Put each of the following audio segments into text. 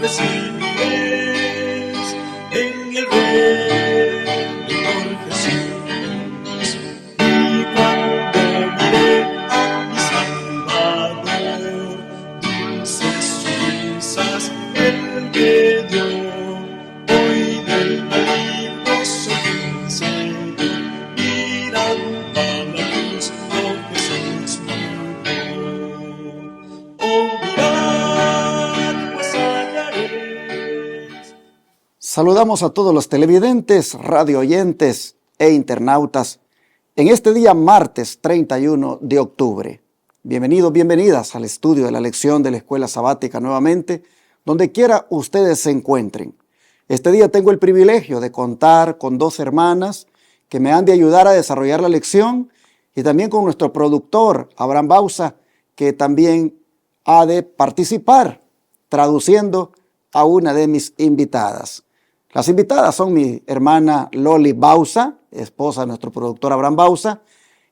recibiréis en el reino por Jesús. Y cuando miré a mi Salvador, dulces risas Él me dio. Hoy del maligno soy vencido, mirando a la luz por Jesús murió. Oh, mirad, pues hallaréis. Saludamos a todos los televidentes, radio oyentes e internautas en este día martes 31 de octubre. Bienvenidos, bienvenidas al estudio de la lección de la Escuela Sabática nuevamente, donde quiera ustedes se encuentren. Este día tengo el privilegio de contar con dos hermanas que me han de ayudar a desarrollar la lección y también con nuestro productor, Abraham Bausa, que también ha de participar traduciendo a una de mis invitadas. Las invitadas son mi hermana Loli Bausa, esposa de nuestro productor Abraham Bausa,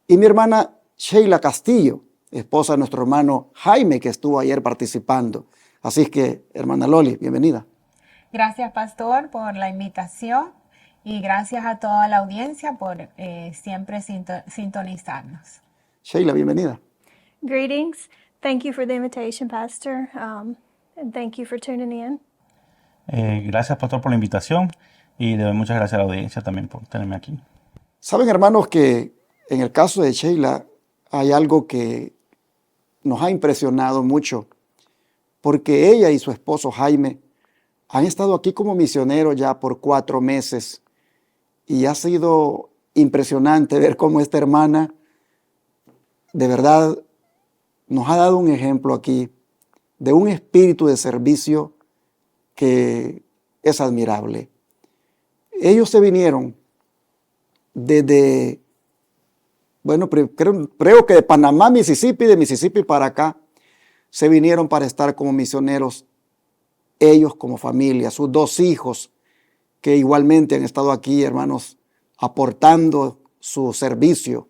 y mi hermana Sheila Castillo, esposa de nuestro hermano Jaime, que estuvo ayer participando. Así que, hermana Loli, bienvenida. Gracias, pastor, por la invitación y gracias a toda la audiencia por siempre sintonizarnos. Sheila, bienvenida. Greetings. Thank you for the invitation, Pastor, and thank you for tuning in. Gracias, pastor, por la invitación y le doy muchas gracias a la audiencia también por tenerme aquí. Saben, hermanos, que en el caso de Sheila hay algo que nos ha impresionado mucho, porque ella y su esposo Jaime han estado aquí como misioneros ya por 4 meses y ha sido impresionante ver cómo esta hermana de verdad nos ha dado un ejemplo aquí de un espíritu de servicio que es admirable. Ellos se vinieron desde, creo que de Panamá, Mississippi, de Mississippi para acá, se vinieron para estar como misioneros, ellos como familia, sus 2 hijos, que igualmente han estado aquí, hermanos, aportando su servicio.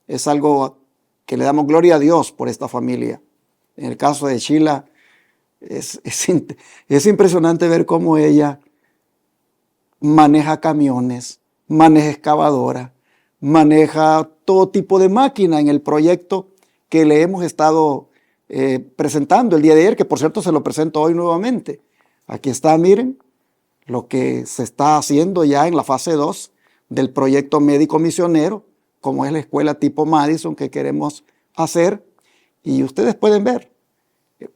Es algo que le damos gloria a Dios por esta familia. En el caso de Sheila, es impresionante ver cómo ella maneja camiones, maneja excavadora, maneja todo tipo de máquina en el proyecto que le hemos estado presentando el día de ayer, que por cierto se lo presento hoy nuevamente. Aquí está, miren, lo que se está haciendo ya en la fase 2 del proyecto médico misionero, como es la escuela tipo Madison que queremos hacer. Y ustedes pueden ver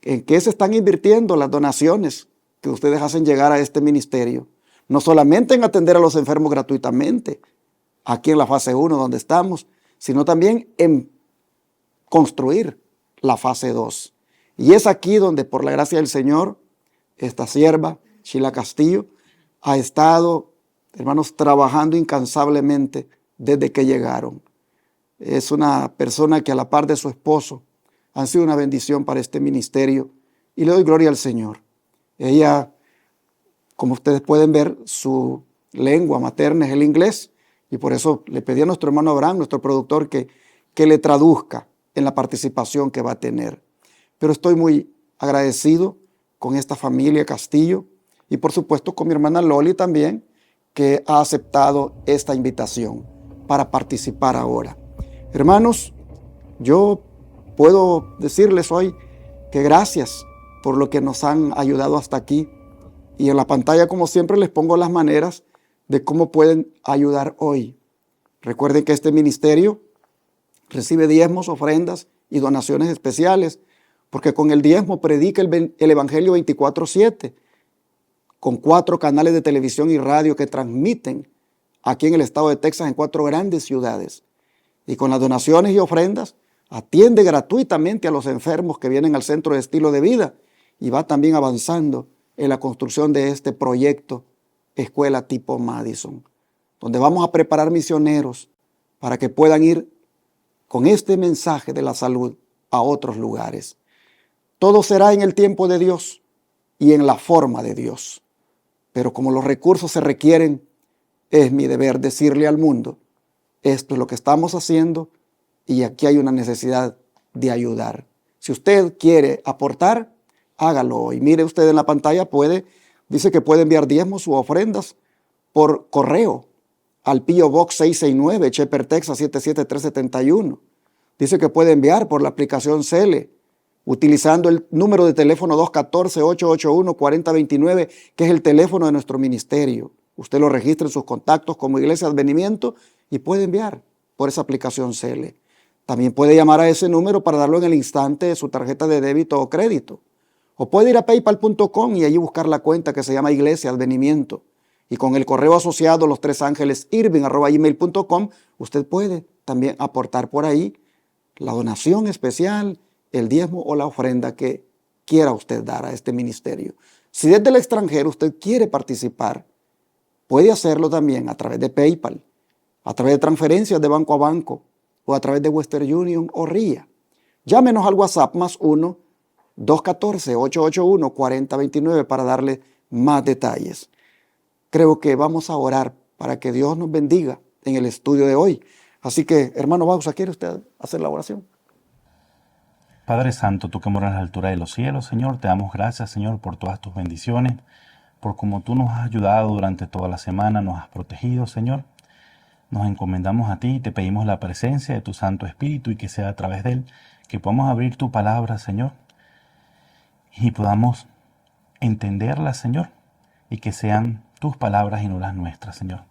en qué se están invirtiendo las donaciones que ustedes hacen llegar a este ministerio. No solamente en atender a los enfermos gratuitamente, aquí en la fase 1 donde estamos, sino también en construir la fase 2. Y es aquí donde, por la gracia del Señor, esta sierva, Sheila Castillo, ha estado, hermanos, trabajando incansablemente desde que llegaron. Es una persona que a la par de su esposo han sido una bendición para este ministerio y le doy gloria al Señor. Ella, como ustedes pueden ver, su lengua materna es el inglés y por eso le pedí a nuestro hermano Abraham, nuestro productor, que le traduzca en la participación que va a tener. Pero estoy muy agradecido con esta familia Castillo y por supuesto con mi hermana Loli también, que ha aceptado esta invitación para participar ahora. Hermanos, yo puedo decirles hoy que gracias por lo que nos han ayudado hasta aquí. Y en la pantalla, como siempre, les pongo las maneras de cómo pueden ayudar hoy. Recuerden que este ministerio recibe diezmos, ofrendas y donaciones especiales, porque con el diezmo predica el Evangelio 24/7, con 4 canales de televisión y radio que transmiten aquí en el estado de Texas en 4 grandes ciudades. Y con las donaciones y ofrendas atiende gratuitamente a los enfermos que vienen al centro de estilo de vida y va también avanzando en la construcción de este proyecto Escuela tipo Madison, donde vamos a preparar misioneros para que puedan ir con este mensaje de la salud a otros lugares. Todo será en el tiempo de Dios y en la forma de Dios. Pero como los recursos se requieren, es mi deber decirle al mundo, esto es lo que estamos haciendo y aquí hay una necesidad de ayudar. Si usted quiere aportar, hágalo hoy. Mire usted en la pantalla, dice que puede enviar diezmos u ofrendas por correo al P.O. Box 669, Shepherd, Texas 77371. Dice que puede enviar por la aplicación Cele, utilizando el número de teléfono 214-881-4029, que es el teléfono de nuestro ministerio. Usted lo registra en sus contactos como Iglesia Advenimiento y puede enviar por esa aplicación Cele. También puede llamar a ese número para darlo en el instante de su tarjeta de débito o crédito. O puede ir a paypal.com y allí buscar la cuenta que se llama Iglesia Advenimiento. Y con el correo asociado lostresangelesirving@gmail.com, usted puede también aportar por ahí la donación especial, el diezmo o la ofrenda que quiera usted dar a este ministerio. Si desde el extranjero usted quiere participar, puede hacerlo también a través de PayPal, a través de transferencias de banco a banco o a través de Western Union o RIA. Llámenos al WhatsApp +1 214-881-4029 para darle más detalles. Creo que vamos a orar para que Dios nos bendiga en el estudio de hoy. Así que, hermano Bausa, ¿quiere usted hacer la oración? Padre Santo, tú que moras a la altura de los cielos, Señor, te damos gracias, Señor, por todas tus bendiciones, por cómo tú nos has ayudado durante toda la semana, nos has protegido, Señor. Nos encomendamos a ti y te pedimos la presencia de tu Santo Espíritu y que sea a través de él que podamos abrir tu palabra, Señor, y podamos entenderla, Señor, y que sean tus palabras y no las nuestras, Señor.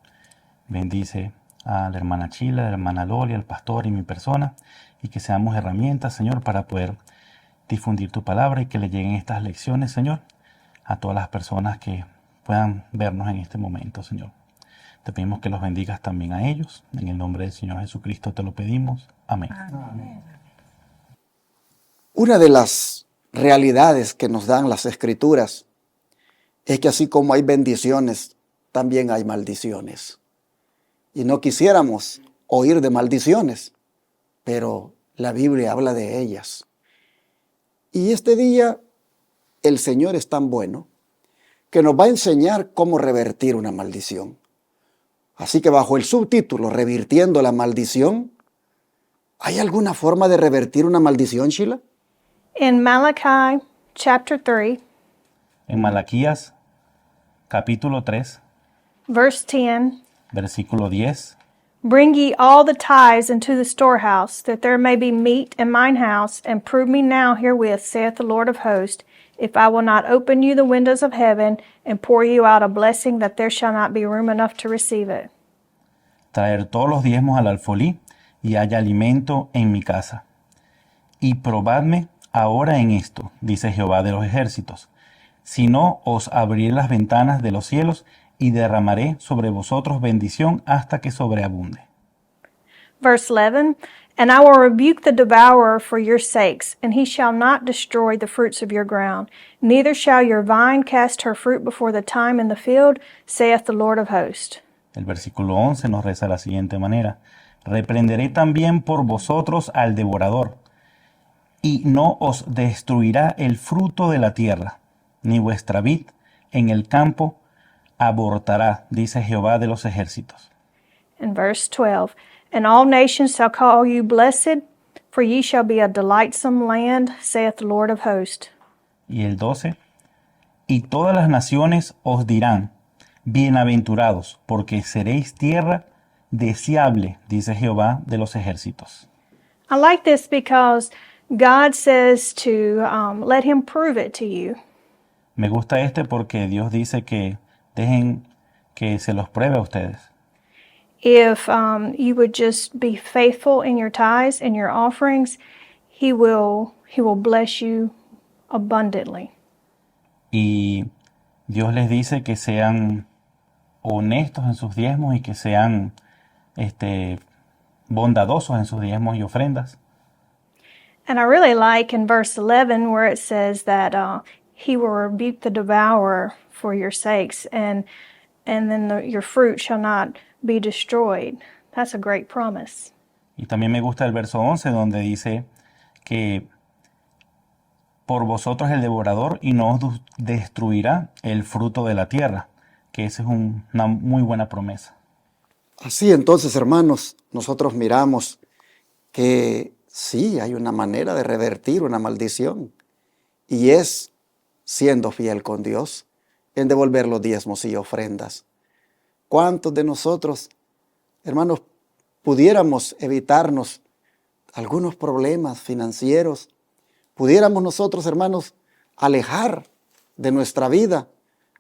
Bendice a la hermana Chila, a la hermana Loli, al pastor y mi persona, y que seamos herramientas, Señor, para poder difundir tu palabra y que le lleguen estas lecciones, Señor, a todas las personas que puedan vernos en este momento, Señor. Te pedimos que los bendigas también a ellos. En el nombre del Señor Jesucristo te lo pedimos. Amén. Amén. Una de las realidades que nos dan las Escrituras es que así como hay bendiciones, también hay maldiciones. Y no quisiéramos oír de maldiciones, pero la Biblia habla de ellas. Y este día el Señor es tan bueno que nos va a enseñar cómo revertir una maldición. Así que bajo el subtítulo, Revirtiendo la maldición, ¿hay alguna forma de revertir una maldición, Sheila? In Malachi chapter 3, En Malaquías, capítulo 3, verse 10, versículo 10, bring ye all the tithes into the storehouse, that there may be meat in mine house, and prove me now herewith, saith the Lord of hosts, if I will not open you the windows of heaven, and pour you out a blessing, that there shall not be room enough to receive it. traer todos los diezmos al alfolí y haya alimento en mi casa. Y probadme ahora en esto, dice Jehová de los ejércitos, si no os abriré las ventanas de los cielos y derramaré sobre vosotros bendición hasta que sobreabunde. Verse 11, and I will rebuke the devourer for your sakes, and he shall not destroy the fruits of your ground, neither shall your vine cast her fruit before the time in the field, saith the Lord of hosts. El versículo 11 nos reza de la siguiente manera: reprenderé también por vosotros al devorador, y no os destruirá el fruto de la tierra, ni vuestra vid en el campo abortará, dice Jehová de los ejércitos. And verse 12, and all nations shall call you blessed, for ye shall be a delightsome land, saith the Lord of hosts. Y el 12, y todas las naciones os dirán, bienaventurados, porque seréis tierra deseable, dice Jehová de los ejércitos. I like this because God says to let him prove it to you. Me gusta porque Dios dice que dejen que se los pruebe a ustedes. If you would just be faithful in your tithes and your offerings, he will bless you abundantly. Y Dios les dice que sean honestos en sus diezmos y que sean bondadosos en sus diezmos y ofrendas. And I really like in verse 11 where it says that he will rebuke the devourer for your sakes, and then your fruit shall not be destroyed. That's a great promise. Y también me gusta el verso 11 donde dice que por vosotros el devorador y no os destruirá el fruto de la tierra, que esa es una muy buena promesa. Así entonces, hermanos, nosotros miramos que sí hay una manera de revertir una maldición, y es siendo fiel con Dios en devolver los diezmos y ofrendas. ¿Cuántos de nosotros, hermanos, pudiéramos evitarnos algunos problemas financieros? ¿Pudiéramos nosotros, hermanos, alejar de nuestra vida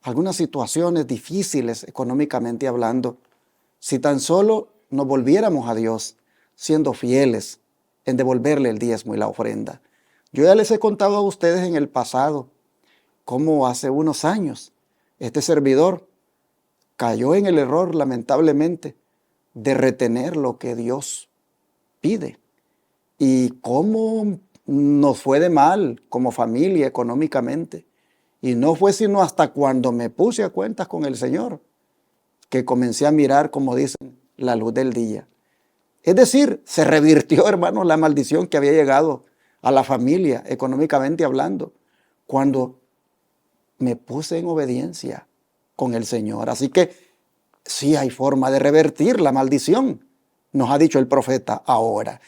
algunas situaciones difíciles económicamente hablando, si tan solo nos volviéramos a Dios, siendo fieles en devolverle el diezmo y la ofrenda? Yo ya les he contado a ustedes en el pasado cómo hace unos años este servidor cayó en el error, lamentablemente, de retener lo que Dios pide. Y cómo nos fue de mal como familia económicamente. Y no fue sino hasta cuando me puse a cuentas con el Señor que comencé a mirar, como dicen, la luz del día. Es decir, se revirtió, hermanos, la maldición que había llegado a la familia, económicamente hablando, cuando me puse en obediencia con el Señor. Así que sí hay forma de revertir la maldición, nos ha dicho el profeta ahora.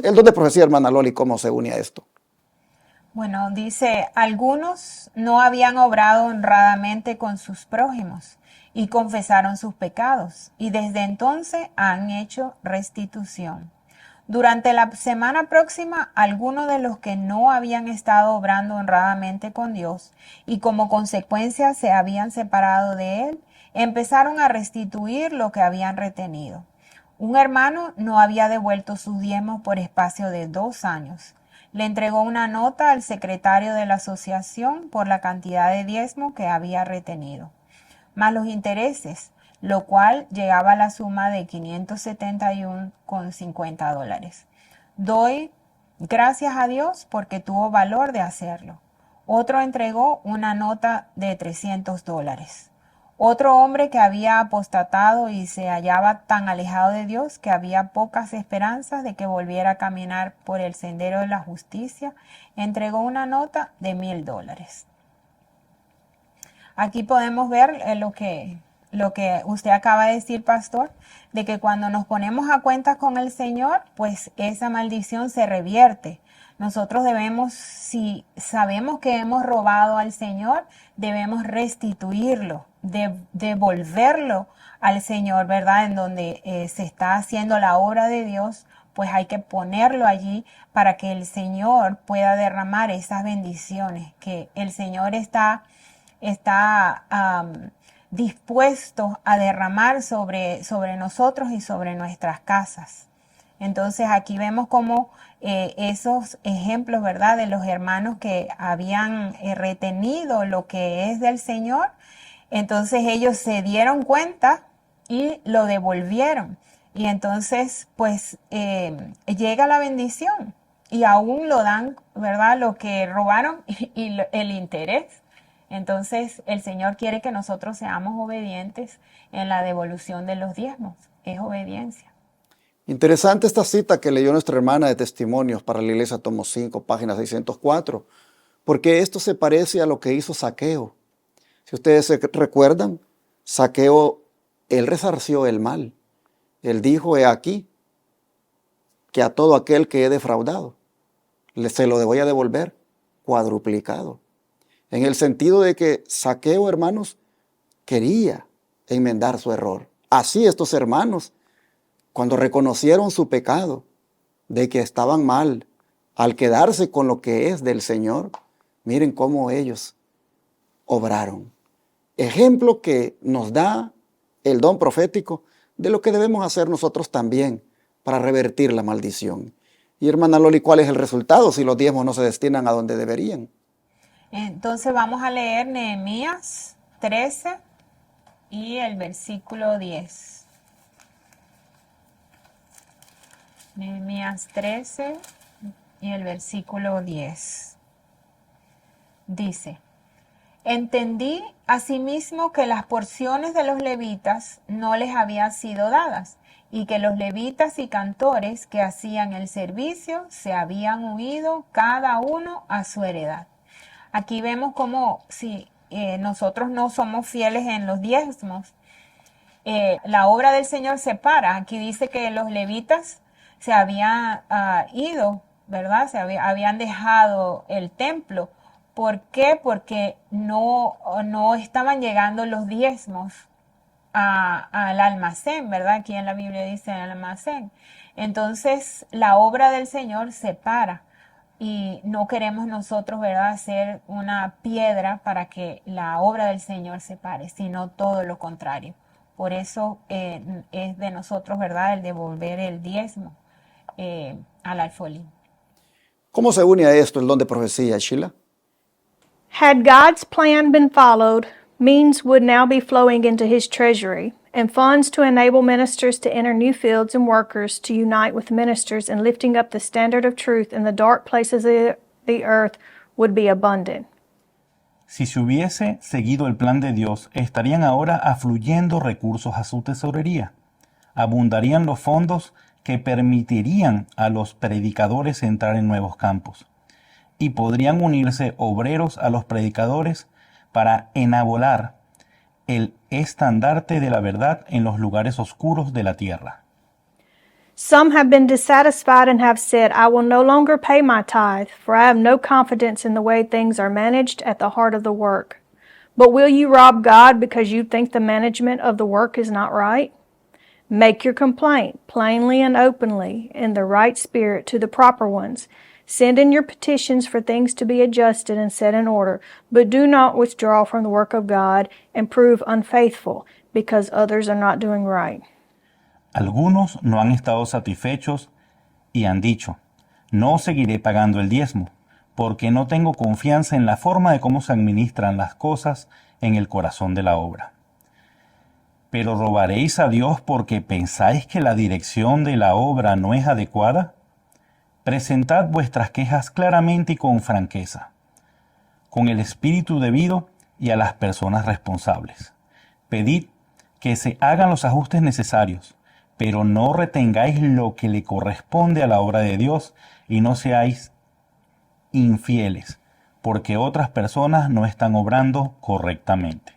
El don de profecía, hermana Loli, ¿cómo se une a esto? Bueno, dice, algunos no habían obrado honradamente con sus prójimos y confesaron sus pecados, y desde entonces han hecho restitución. Durante la semana próxima, algunos de los que no habían estado obrando honradamente con Dios y como consecuencia se habían separado de Él, empezaron a restituir lo que habían retenido. Un hermano no había devuelto sus diezmos por espacio de 2 años. Le entregó una nota al secretario de la asociación por la cantidad de diezmo que había retenido, más los intereses, lo cual llegaba a la suma de $571,50. Doy gracias a Dios porque tuvo valor de hacerlo. Otro entregó una nota de $300. Otro hombre que había apostatado y se hallaba tan alejado de Dios que había pocas esperanzas de que volviera a caminar por el sendero de la justicia, entregó una nota de $1,000. Aquí podemos ver lo que usted acaba de decir, pastor, de que cuando nos ponemos a cuentas con el Señor, pues esa maldición se revierte. Nosotros debemos, si sabemos que hemos robado al Señor, debemos restituirlo, devolverlo al Señor, ¿verdad? En donde se está haciendo la obra de Dios, pues hay que ponerlo allí para que el Señor pueda derramar esas bendiciones, que el Señor está dispuesto a derramar sobre nosotros y sobre nuestras casas. Entonces aquí vemos como esos ejemplos, ¿verdad?, de los hermanos que habían retenido lo que es del Señor. Entonces ellos se dieron cuenta y lo devolvieron. Y entonces pues llega la bendición y aún lo dan, ¿verdad?, lo que robaron y el interés. Entonces el Señor quiere que nosotros seamos obedientes en la devolución de los diezmos. Es obediencia. Interesante esta cita que leyó nuestra hermana de Testimonios para la Iglesia, tomo 5, página 604, porque esto se parece a lo que hizo Zaqueo. Si ustedes se recuerdan, Zaqueo, él resarció el mal. Él dijo, he aquí, que a todo aquel que he defraudado, se lo voy a devolver cuadruplicado. En el sentido de que Zaqueo, hermanos, quería enmendar su error. Así estos hermanos, cuando reconocieron su pecado, de que estaban mal, al quedarse con lo que es del Señor, miren cómo ellos obraron. Ejemplo que nos da el don profético de lo que debemos hacer nosotros también para revertir la maldición. Y hermana Loli, ¿cuál es el resultado si los diezmos no se destinan a donde deberían? Entonces vamos a leer Nehemías 13 y el versículo 10. Nehemías 13 y el versículo 10. Dice, entendí asimismo que las porciones de los levitas no les habían sido dadas, y que los levitas y cantores que hacían el servicio se habían huido cada uno a su heredad. Aquí vemos como si nosotros no somos fieles en los diezmos, la obra del Señor se para. Aquí dice que los levitas se habían ido, ¿verdad? Habían dejado el templo ¿Por qué? Porque no estaban llegando los diezmos al almacén, ¿verdad? Aquí en la Biblia dice el almacén. Entonces la obra del Señor se para y no queremos nosotros, ¿verdad?, ser una piedra para que la obra del Señor se pare, sino todo lo contrario. Por eso es de nosotros, ¿verdad?, el devolver el diezmo al alfolí. ¿Cómo se une a esto el don de profecía, Sheila? Had God's plan been followed, means would now be flowing into his treasury, and funds to enable ministers to enter new fields and workers to unite with ministers in lifting up the standard of truth in the dark places of the earth would be abundant. Si se hubiese seguido el plan de Dios, estarían ahora afluyendo recursos a su tesorería. Abundarían los fondos que permitirían a los predicadores entrar en nuevos campos. Y podrían unirse obreros a los predicadores para enabolar el estandarte de la verdad en los lugares oscuros de la tierra. Some have been dissatisfied and have said, I will no longer pay my tithe, for I have no confidence in the way things are managed at the heart of the work. But will you rob God because you think the management of the work is not right? Make your complaint plainly and openly in the right spirit to the proper ones. Send in your petitions for things to be adjusted and set in order, but do not withdraw from the work of God and prove unfaithful because others are not doing right. Algunos no han estado satisfechos y han dicho, no seguiré pagando el diezmo, porque no tengo confianza en la forma de cómo se administran las cosas en el corazón de la obra. ¿Pero robaréis a Dios porque pensáis que la dirección de la obra no es adecuada? Presentad vuestras quejas claramente y con franqueza, con el espíritu debido y a las personas responsables. Pedid que se hagan los ajustes necesarios, pero no retengáis lo que le corresponde a la obra de Dios y no seáis infieles, porque otras personas no están obrando correctamente.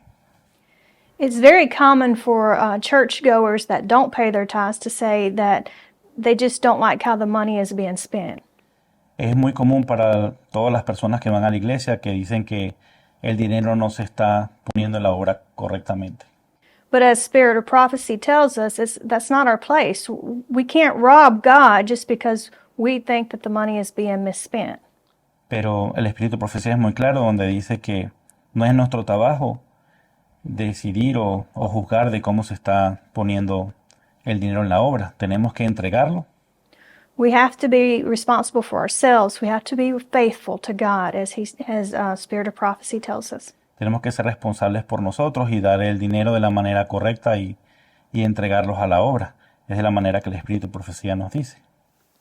It's very common for churchgoers that don't pay their tithes to say that they just don't like how the money is being spent. Es muy común para todas las personas que van a la iglesia que dicen que el dinero no se está poniendo en la obra correctamente. But as Spirit of Prophecy tells us, that's not our place. We can't rob God just because we think that the money is being misspent. Pero el Espíritu de Profecía es muy claro donde dice que no es nuestro trabajo decidir o juzgar de cómo se está poniendo el dinero en la obra. Tenemos que entregarlo. We have to be responsible for ourselves. We have to be faithful to God, as Spirit of Prophecy tells us. Tenemos que ser responsables por nosotros y dar el dinero de la manera correcta y entregarlos a la obra. Es de la manera que el Espíritu de Profecía nos dice.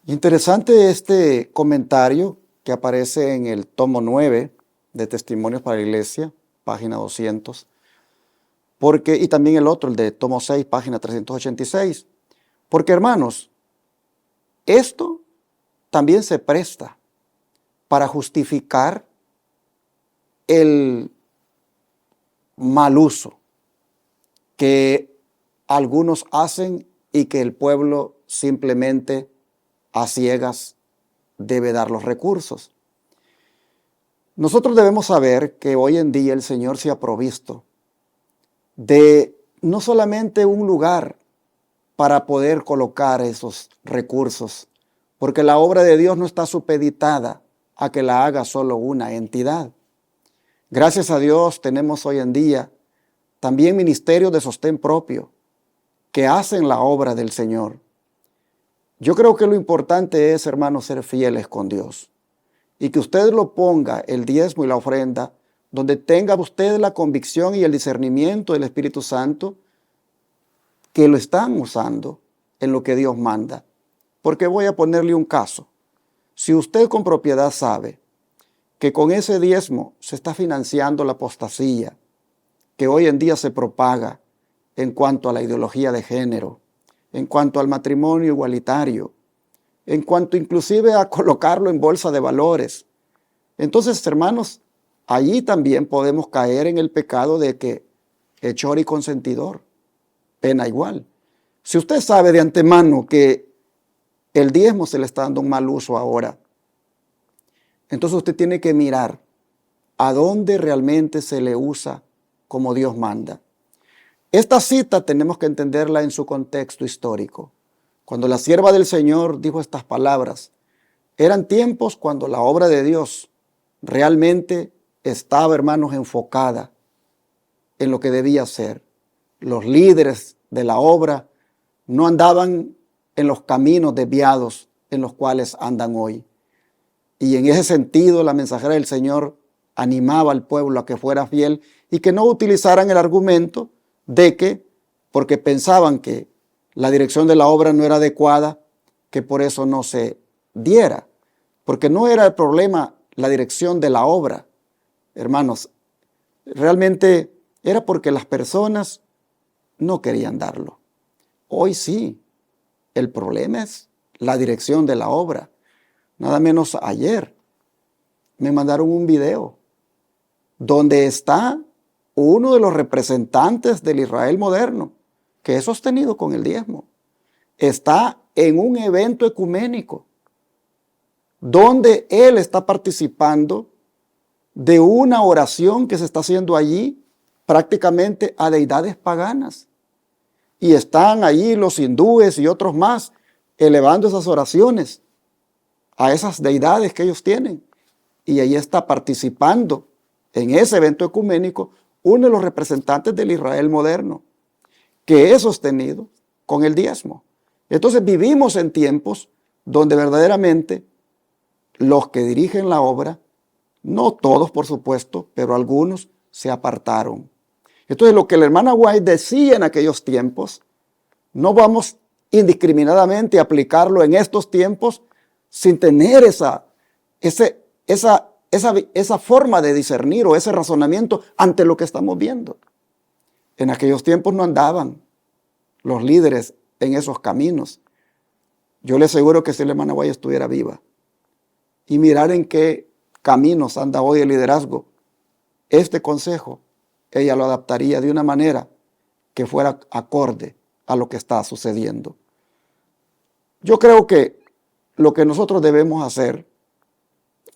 Interesante este comentario que aparece en el tomo 9 de Testimonios para la Iglesia, página 200, y también el otro, el de tomo 6, página 386. Porque, hermanos, esto también se presta para justificar el mal uso que algunos hacen y que el pueblo simplemente a ciegas debe dar los recursos. Nosotros debemos saber que hoy en día el Señor se ha provisto de no solamente un lugar para poder colocar esos recursos, porque la obra de Dios no está supeditada a que la haga solo una entidad. Gracias a Dios tenemos hoy en día también ministerios de sostén propio que hacen la obra del Señor. Yo creo que lo importante es, hermanos, ser fieles con Dios y que usted lo ponga, el diezmo y la ofrenda, donde tenga usted la convicción y el discernimiento del Espíritu Santo que lo están usando en lo que Dios manda. Porque voy a ponerle un caso. Si usted con propiedad sabe que con ese diezmo se está financiando la apostasía que hoy en día se propaga en cuanto a la ideología de género, en cuanto al matrimonio igualitario, en cuanto inclusive a colocarlo en bolsa de valores. Entonces, hermanos, allí también podemos caer en el pecado de que hechor y consentidor, pena igual. Si usted sabe de antemano que el diezmo se le está dando un mal uso ahora, entonces usted tiene que mirar a dónde realmente se le usa como Dios manda. Esta cita tenemos que entenderla en su contexto histórico. Cuando la sierva del Señor dijo estas palabras, eran tiempos cuando la obra de Dios realmente estaba, hermanos, enfocada en lo que debía ser. Los líderes de la obra no andaban en los caminos desviados en los cuales andan hoy. Y en ese sentido, la mensajera del Señor animaba al pueblo a que fuera fiel y que no utilizaran el argumento de que, porque pensaban que la dirección de la obra no era adecuada, que por eso no se diera. Porque no era el problema la dirección de la obra, hermanos. Realmente era porque las personas no querían darlo. Hoy sí, el problema es la dirección de la obra. Nada menos ayer me mandaron un video donde está uno de los representantes del Israel moderno, que es sostenido con el diezmo. Está en un evento ecuménico donde él está participando de una oración que se está haciendo allí prácticamente a deidades paganas. Y están allí los hindúes y otros más elevando esas oraciones a esas deidades que ellos tienen. Y ahí está participando en ese evento ecuménico uno de los representantes del Israel moderno, que es sostenido con el diezmo. Entonces vivimos en tiempos donde verdaderamente los que dirigen la obra, no todos por supuesto, pero algunos se apartaron. Entonces lo que la hermana White decía en aquellos tiempos, no vamos indiscriminadamente a aplicarlo en estos tiempos sin tener esa forma de discernir o ese razonamiento ante lo que estamos viendo. En aquellos tiempos no andaban los líderes en esos caminos. Yo le aseguro que si la hermana White estuviera viva y mirar en qué caminos anda hoy el liderazgo, este consejo ella lo adaptaría de una manera que fuera acorde a lo que está sucediendo. Yo creo que lo que nosotros debemos hacer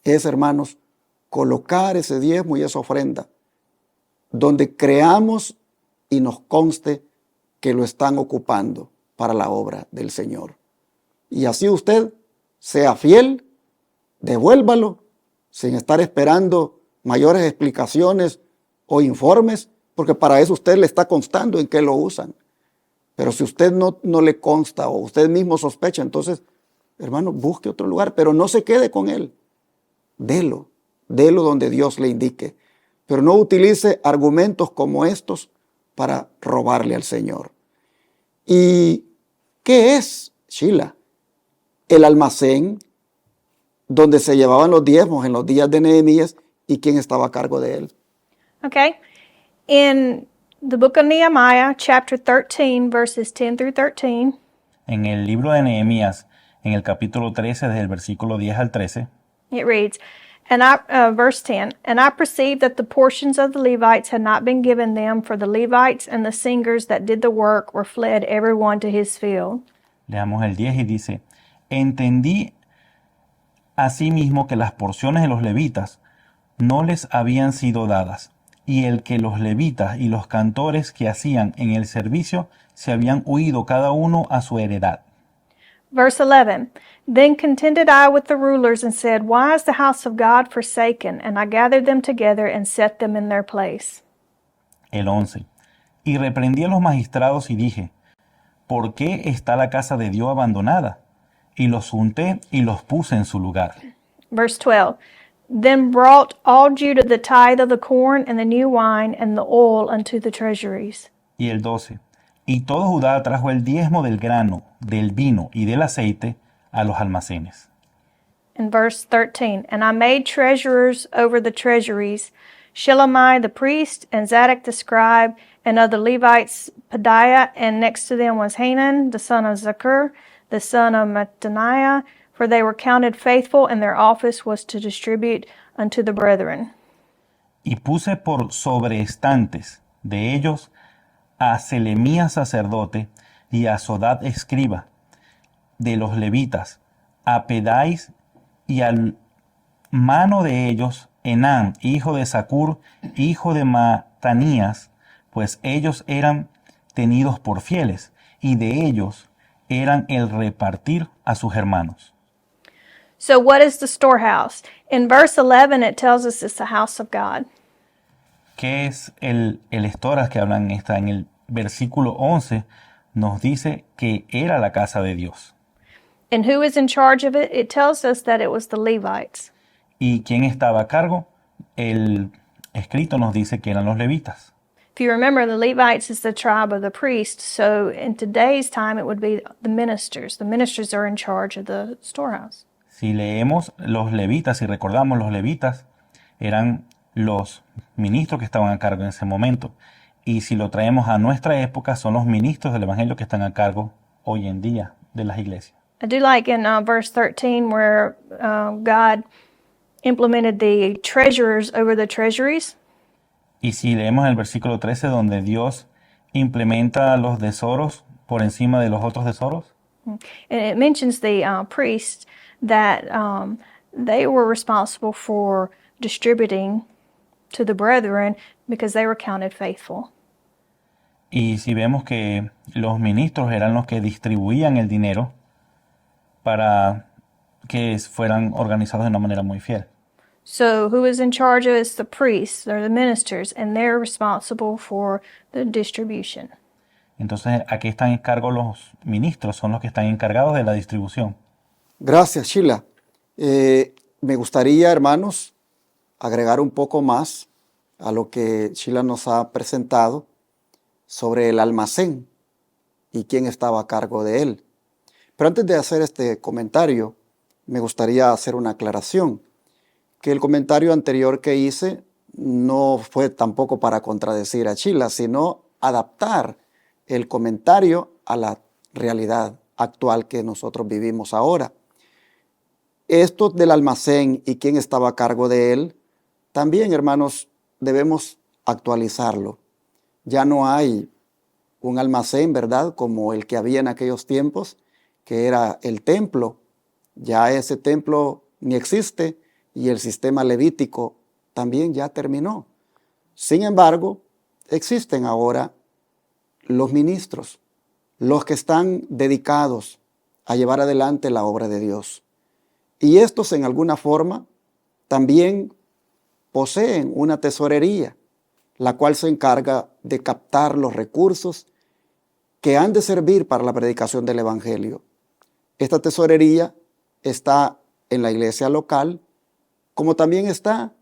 es, hermanos, colocar ese diezmo y esa ofrenda donde creamos y nos conste que lo están ocupando para la obra del Señor. Y así usted sea fiel, devuélvalo sin estar esperando mayores explicaciones o informes, porque para eso usted le está constando en qué lo usan. Pero si usted no le consta o usted mismo sospecha, entonces, hermano, busque otro lugar, pero no se quede con él. Délo donde Dios le indique. Pero no utilice argumentos como estos para robarle al Señor. ¿Y qué es, Sheila? El almacén donde se llevaban los diezmos en los días de Nehemías y quién estaba a cargo de él. Okay. In the book of Nehemiah, chapter 13, verses 10 through 13, En el libro de Nehemías, en el capítulo 13, desde el versículo 10 al 13, it reads, verse 10, and I perceived that the portions of the Levites had not been given them, for the Levites and the singers that did the work were fled every one to his field. leamos el 10 y dice, entendí asimismo que las porciones de los levitas no les habían sido dadas, y el que los levitas y los cantores que hacían en el servicio se habían huido cada uno a su heredad. Verse 11, then contended I with the rulers and said, why is the house of God forsaken? And I gathered them together and set them in their place. El 11, y reprendí a los magistrados y dije, ¿por qué está la casa de Dios abandonada? Y los junté y los puse en su lugar. Verse 12, then brought all Judah the tithe of the corn and the new wine and the oil unto the treasuries. Y el 12, y todo Judá trajo el diezmo del grano, del vino y del aceite a los almacenes. In verse 13, and I made treasurers over the treasuries, Shelemiah the priest, and Zadok the scribe, and of the Levites Pedaiah, and next to them was Hanan, the son of Zakur, the son of Mattaniah, for they were counted faithful, and their office was to distribute unto the brethren. Y puse por sobreestantes de ellos a Selemías sacerdote y a Sodad escriba, de los levitas, a Pedais y al mano de ellos Enán, hijo de Zacur, hijo de Matanías, pues ellos eran tenidos por fieles, y de ellos eran el repartir a sus hermanos. So, what is the storehouse? In verse 11, it tells us it's the house of God. ¿Qué es el estoras que hablan en el versículo 11? Nos dice que era la casa de Dios. And who is in charge of it? It tells us that it was the Levites. ¿Y quién estaba a cargo? El escrito nos dice que eran los levitas. If you remember, the Levites is the tribe of the priests. So, in today's time, it would be the ministers. The ministers are in charge of the storehouse. Si leemos los levitas y recordamos, los levitas eran los ministros que estaban a cargo en ese momento. Y si lo traemos a nuestra época, son los ministros del evangelio que están a cargo hoy en día de las iglesias. I do like in verse 13 where God implemented the treasurers over the treasuries. Y si leemos el versículo 13, donde Dios implementa los tesoros por encima de los otros tesoros, And it mentions the priests that they were responsible for distributing to the brethren because they were counted faithful. y si vemos que los ministros eran los que distribuían el dinero para que fueran organizados de una manera muy fiel. So who is in charge of it is the priests, they're the ministers, and they're responsible for the distribution. Entonces, aquí están en cargo los ministros, son los que están encargados de la distribución. Gracias, Sheila. Me gustaría, hermanos, agregar un poco más a lo que Sheila nos ha presentado sobre el almacén y quién estaba a cargo de él. Pero antes de hacer este comentario, me gustaría hacer una aclaración, que el comentario anterior que hice no fue tampoco para contradecir a Sheila, sino adaptar el comentario a la realidad actual que nosotros vivimos ahora. Esto del almacén y quién estaba a cargo de él, también, hermanos, debemos actualizarlo. Ya no hay un almacén, ¿verdad?, como el que había en aquellos tiempos, que era el templo. Ya ese templo ni existe y el sistema levítico también ya terminó. Sin embargo, existen ahora los ministros, los que están dedicados a llevar adelante la obra de Dios. Y estos en alguna forma también poseen una tesorería, la cual se encarga de captar los recursos que han de servir para la predicación del Evangelio. Esta tesorería está en la iglesia local, como también está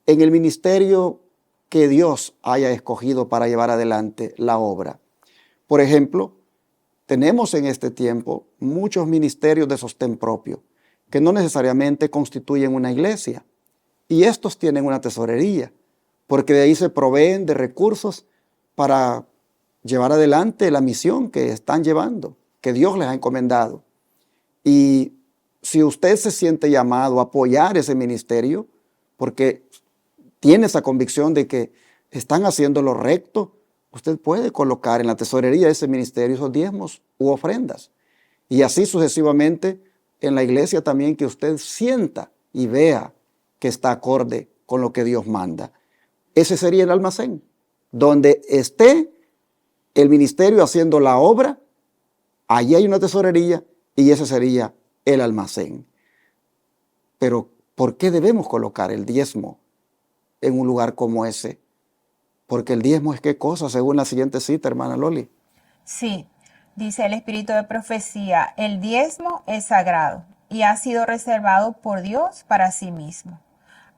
en el ministerio que Dios haya escogido para llevar adelante la obra. Por ejemplo, tenemos en este tiempo muchos ministerios de sostén propio, que no necesariamente constituyen una iglesia, y estos tienen una tesorería, porque de ahí se proveen de recursos para llevar adelante la misión que están llevando, que Dios les ha encomendado. Y si usted se siente llamado a apoyar ese ministerio, porque tiene esa convicción de que están haciendo lo recto, usted puede colocar en la tesorería de ese ministerio esos diezmos u ofrendas. Y así sucesivamente en la iglesia también, que usted sienta y vea que está acorde con lo que Dios manda. Ese sería el almacén, donde esté el ministerio haciendo la obra, allí hay una tesorería y ese sería el almacén. Pero, ¿por qué debemos colocar el diezmo en un lugar como ese? Porque el diezmo es ¿qué cosa? Según la siguiente cita, hermana Loli. Sí, dice el Espíritu de Profecía, el diezmo es sagrado y ha sido reservado por Dios para sí mismo.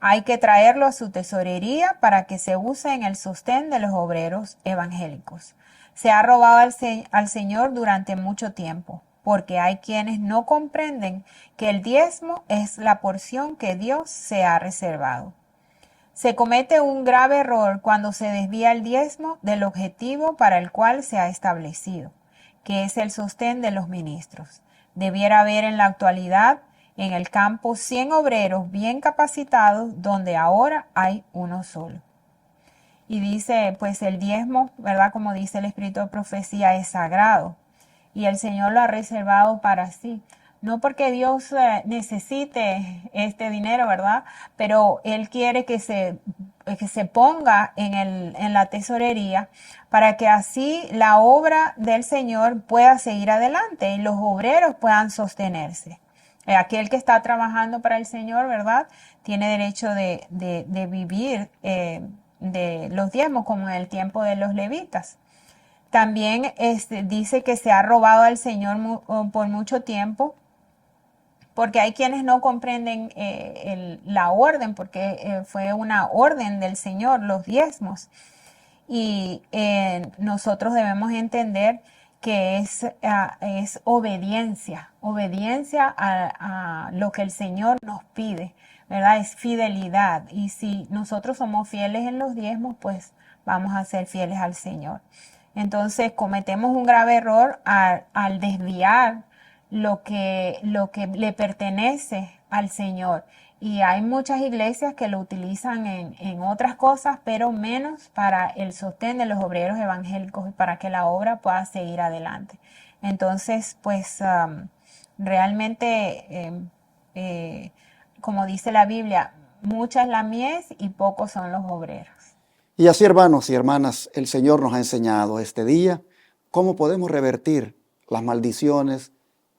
Hay que traerlo a su tesorería para que se use en el sostén de los obreros evangélicos. Se ha robado al Señor durante mucho tiempo, porque hay quienes no comprenden que el diezmo es la porción que Dios se ha reservado. Se comete un grave error cuando se desvía el diezmo del objetivo para el cual se ha establecido, que es el sostén de los ministros. Debiera haber en la actualidad en el campo 100 obreros bien capacitados, donde ahora hay uno solo. Y dice, pues el diezmo, ¿verdad? Como dice el Espíritu de Profecía, es sagrado y el Señor lo ha reservado para sí. no porque Dios necesite este dinero, ¿verdad? Pero Él quiere que se ponga en la tesorería para que así la obra del Señor pueda seguir adelante y los obreros puedan sostenerse. Aquel que está trabajando para el Señor, ¿verdad? Tiene derecho de vivir de los diezmos, como en el tiempo de los levitas. También dice que se ha robado al Señor por mucho tiempo, porque hay quienes no comprenden la orden, porque fue una orden del Señor, los diezmos. Y nosotros debemos entender que es obediencia a lo que el Señor nos pide, ¿verdad? Es fidelidad. Y si nosotros somos fieles en los diezmos, pues vamos a ser fieles al Señor. Entonces cometemos un grave error al desviar lo que le pertenece al Señor. Y hay muchas iglesias que lo utilizan en otras cosas, pero menos para el sostén de los obreros evangélicos y para que la obra pueda seguir adelante. Entonces, pues realmente, como dice la Biblia, mucha es la mies y pocos son los obreros. Y así, hermanos y hermanas, el Señor nos ha enseñado este día cómo podemos revertir las maldiciones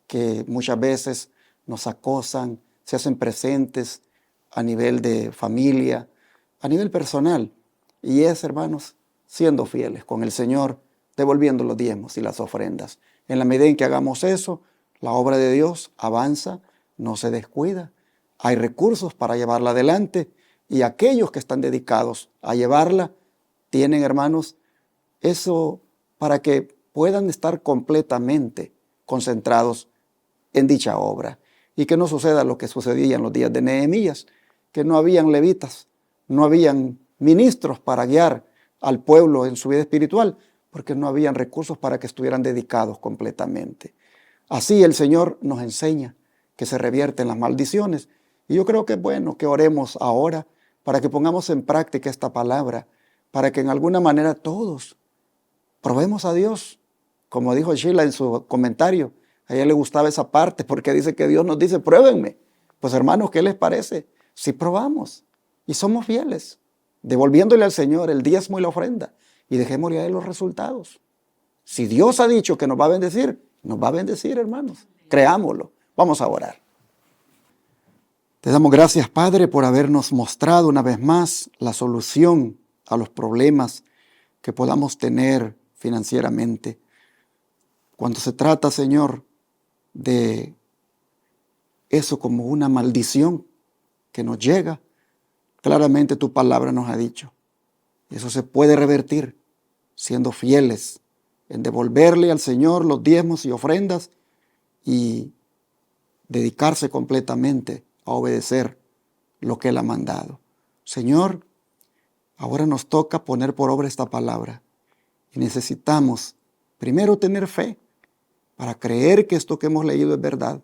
que muchas veces nos acosan, se hacen presentes a nivel de familia, a nivel personal. Y es, hermanos, siendo fieles con el Señor, devolviendo los diezmos y las ofrendas. En la medida en que hagamos eso, la obra de Dios avanza, no se descuida. Hay recursos para llevarla adelante y aquellos que están dedicados a llevarla tienen, hermanos, eso para que puedan estar completamente concentrados en dicha obra. Y que no suceda lo que sucedía en los días de Nehemías, que no habían levitas, no habían ministros para guiar al pueblo en su vida espiritual, porque no habían recursos para que estuvieran dedicados completamente. Así el Señor nos enseña que se revierten las maldiciones. Y yo creo que es bueno que oremos ahora para que pongamos en práctica esta palabra, para que en alguna manera todos probemos a Dios. Como dijo Sheila en su comentario, a ella le gustaba esa parte porque dice que Dios nos dice, pruébenme. Pues hermanos, ¿qué les parece? Si probamos y somos fieles, devolviéndole al Señor el diezmo y la ofrenda y dejémosle a Él los resultados. Si Dios ha dicho que nos va a bendecir, hermanos. Creámoslo. Vamos a orar. Te damos gracias, Padre, por habernos mostrado una vez más la solución a los problemas que podamos tener financieramente. Cuando se trata, Señor, de eso como una maldición que nos llega, claramente tu palabra nos ha dicho. Eso se puede revertir siendo fieles en devolverle al Señor los diezmos y ofrendas y dedicarse completamente a obedecer lo que Él ha mandado. Señor, ahora nos toca poner por obra esta palabra y necesitamos primero tener fe para creer que esto que hemos leído es verdad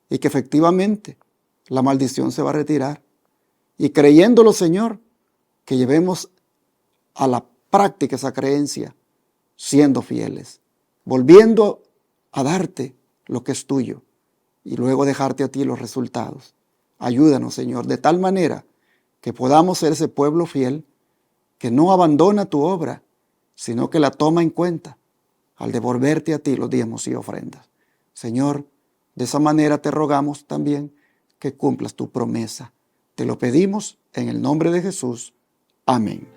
y que efectivamente la maldición se va a retirar. Y creyéndolo, Señor, que llevemos a la práctica esa creencia, siendo fieles, volviendo a darte lo que es tuyo y luego dejarte a ti los resultados. Ayúdanos, Señor, de tal manera que podamos ser ese pueblo fiel que no abandona tu obra, sino que la toma en cuenta al devolverte a ti los diezmos y ofrendas. Señor, de esa manera te rogamos también que cumplas tu promesa. Te lo pedimos en el nombre de Jesús. Amén.